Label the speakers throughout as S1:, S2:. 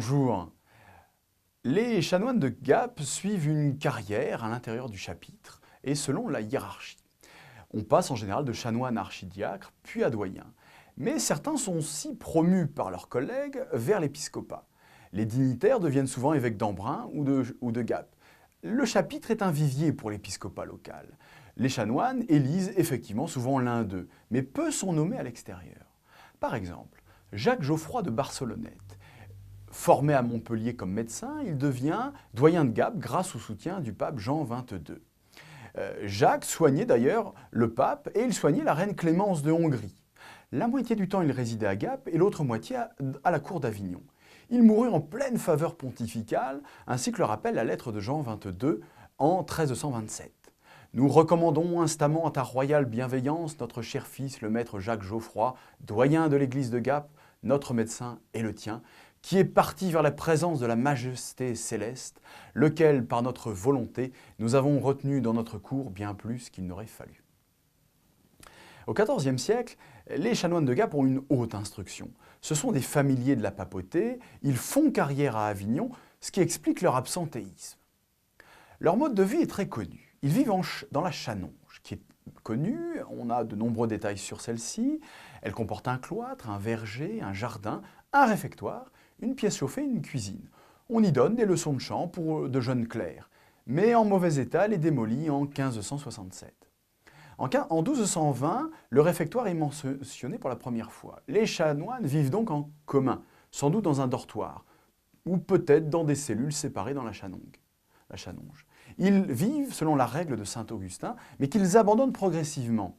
S1: Bonjour. Les chanoines de Gap suivent une carrière à l'intérieur du chapitre et selon la hiérarchie. On passe en général de chanoine à archidiacre, puis à doyen. Mais certains sont aussi promus par leurs collègues vers l'épiscopat. Les dignitaires deviennent souvent évêques d'Embrun ou de Gap. Le chapitre est un vivier pour l'épiscopat local. Les chanoines élisent effectivement souvent l'un d'eux, mais peu sont nommés à l'extérieur. Par exemple, Jacques Geoffroy de Barcelonnette. Formé à Montpellier comme médecin, il devient doyen de Gap grâce au soutien du pape Jean XXII. Jacques soignait d'ailleurs le pape et il soignait la reine Clémence de Hongrie. La moitié du temps, il résidait à Gap et l'autre moitié à la cour d'Avignon. Il mourut en pleine faveur pontificale, ainsi que le rappelle la lettre de Jean XXII en 1327. Nous recommandons instamment à ta royale bienveillance notre cher fils, le maître Jacques Geoffroy, doyen de l'église de Gap, notre médecin et le tien, qui est parti vers la présence de la majesté céleste, lequel, par notre volonté, nous avons retenu dans notre cour bien plus qu'il n'aurait fallu. Au XIVe siècle, les chanoines de Gap ont une haute instruction. Ce sont des familiers de la papauté, ils font carrière à Avignon, ce qui explique leur absentéisme. Leur mode de vie est très connu. Ils vivent dans la Channonge, qui est connue, on a de nombreux détails sur celle-ci. Elle comporte un cloître, un verger, un jardin, un réfectoire, une pièce chauffée et une cuisine. On y donne des leçons de chant pour de jeunes clercs, mais en mauvais état, elle est démolie en 1567. En 1220, le réfectoire est mentionné pour la première fois. Les chanoines vivent donc en commun, sans doute dans un dortoir, ou peut-être dans des cellules séparées dans la Channonge. Ils vivent selon la règle de saint Augustin, mais qu'ils abandonnent progressivement.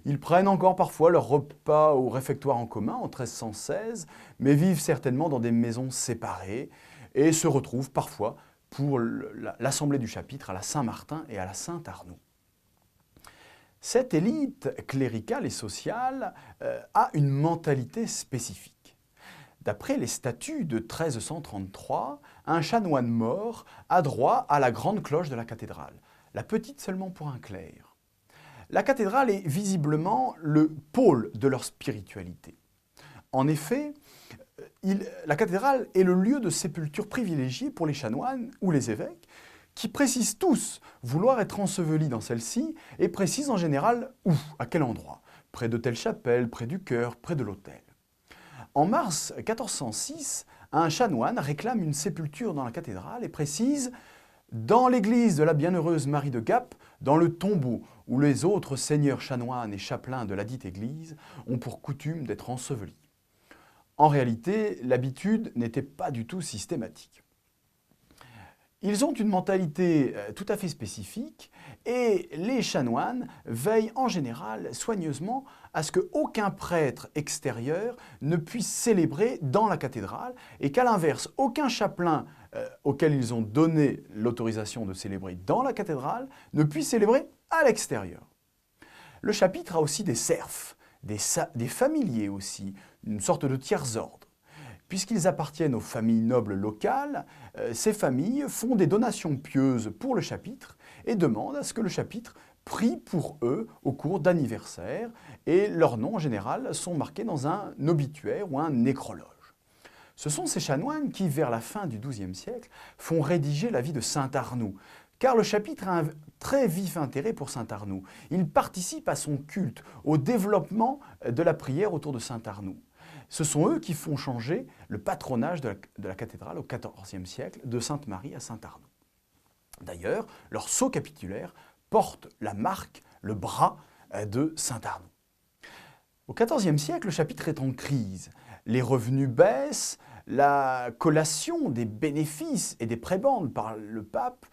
S1: Ils prennent encore parfois leur repas au réfectoire en commun en 1316, mais vivent certainement dans des maisons séparées et se retrouvent parfois pour l'assemblée du chapitre à la Saint-Martin et à la Saint-Arnoux. Cette élite cléricale et sociale a une mentalité spécifique. D'après les statuts de 1333, un chanoine mort a droit à la grande cloche de la cathédrale, la petite seulement pour un clerc. La cathédrale est visiblement le pôle de leur spiritualité. En effet, la cathédrale est le lieu de sépulture privilégié pour les chanoines ou les évêques, qui précisent tous vouloir être ensevelis dans celle-ci et précisent en général où, à quel endroit, près de telle chapelle, près du chœur, près de l'autel. En mars 1406, un chanoine réclame une sépulture dans la cathédrale et précise « Dans l'église de la bienheureuse Marie de Gap, dans le tombeau où les autres seigneurs chanoines et chapelains de la dite église ont pour coutume d'être ensevelis. » En réalité, l'habitude n'était pas du tout systématique. Ils ont une mentalité tout à fait spécifique et les chanoines veillent en général soigneusement à ce qu'aucun prêtre extérieur ne puisse célébrer dans la cathédrale et qu'à l'inverse, aucun chapelain auquel ils ont donné l'autorisation de célébrer dans la cathédrale ne puisse célébrer à l'extérieur. Le chapitre a aussi des serfs, des familiers aussi, une sorte de tiers-ordre. Puisqu'ils appartiennent aux familles nobles locales, ces familles font des donations pieuses pour le chapitre et demandent à ce que le chapitre prie pour eux au cours d'anniversaires et leurs noms en général sont marqués dans un obituaire ou un nécrologe. Ce sont ces chanoines qui, vers la fin du XIIe siècle, font rédiger la vie de saint Arnoux, car le chapitre a un très vif intérêt pour saint Arnoux. Il participe à son culte, au développement de la prière autour de saint Arnoux. Ce sont eux qui font changer le patronage de la cathédrale au XIVe siècle, de Sainte-Marie à Saint-Arnoux. D'ailleurs, leur sceau capitulaire porte la marque, le bras de Saint-Arnoux. Au XIVe siècle, le chapitre est en crise. Les revenus baissent, la collation des bénéfices et des prébendes par le pape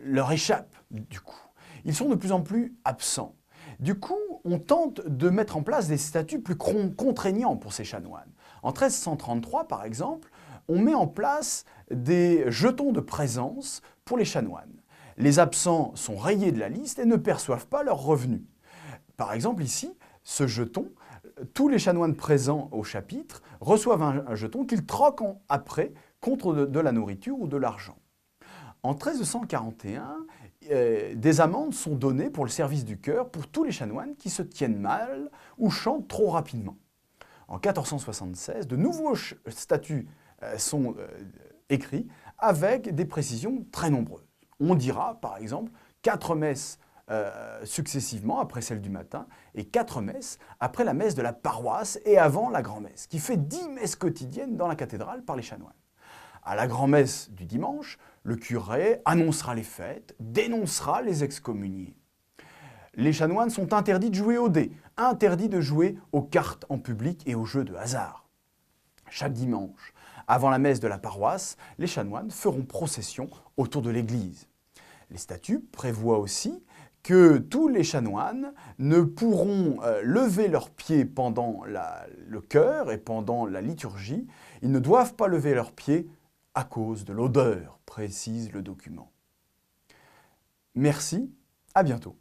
S1: leur échappe du coup. Ils sont de plus en plus absents. Du coup, on tente de mettre en place des statuts plus contraignants pour ces chanoines. En 1333, par exemple, on met en place des jetons de présence pour les chanoines. Les absents sont rayés de la liste et ne perçoivent pas leurs revenus. Par exemple, ici, ce jeton, tous les chanoines présents au chapitre reçoivent un jeton qu'ils troquent après contre de la nourriture ou de l'argent. En 1341, des amendes sont données pour le service du chœur pour tous les chanoines qui se tiennent mal ou chantent trop rapidement. En 1476, de nouveaux statuts sont écrits avec des précisions très nombreuses. On dira, par exemple, 4 messes successivement après celle du matin et 4 messes après la messe de la paroisse et avant la grand-messe, qui fait 10 messes quotidiennes dans la cathédrale par les chanoines. À la grand-messe du dimanche, le curé annoncera les fêtes, dénoncera les excommuniés. Les chanoines sont interdits de jouer aux dés, interdits de jouer aux cartes en public et aux jeux de hasard. Chaque dimanche, avant la messe de la paroisse, les chanoines feront procession autour de l'église. Les statuts prévoient aussi que tous les chanoines ne pourront lever leurs pieds pendant le chœur et pendant la liturgie. Ils ne doivent pas lever leurs pieds à cause de l'odeur, précise le document. Merci, à bientôt.